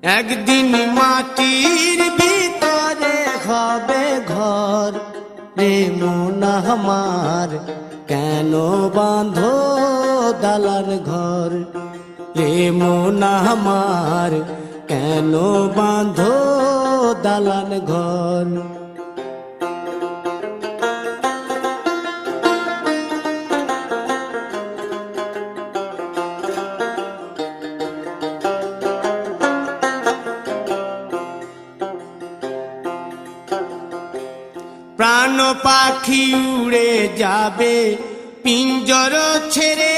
একদিন মাটির ভিতরে হবে ঘর রে মন আমার, কেন বাঁধো দালান ঘর রে মন আমার, কেন বাঁধো দালান ঘর। প্রাণ পাখি উড়ে যাবে পিঞ্জর ছেড়ে,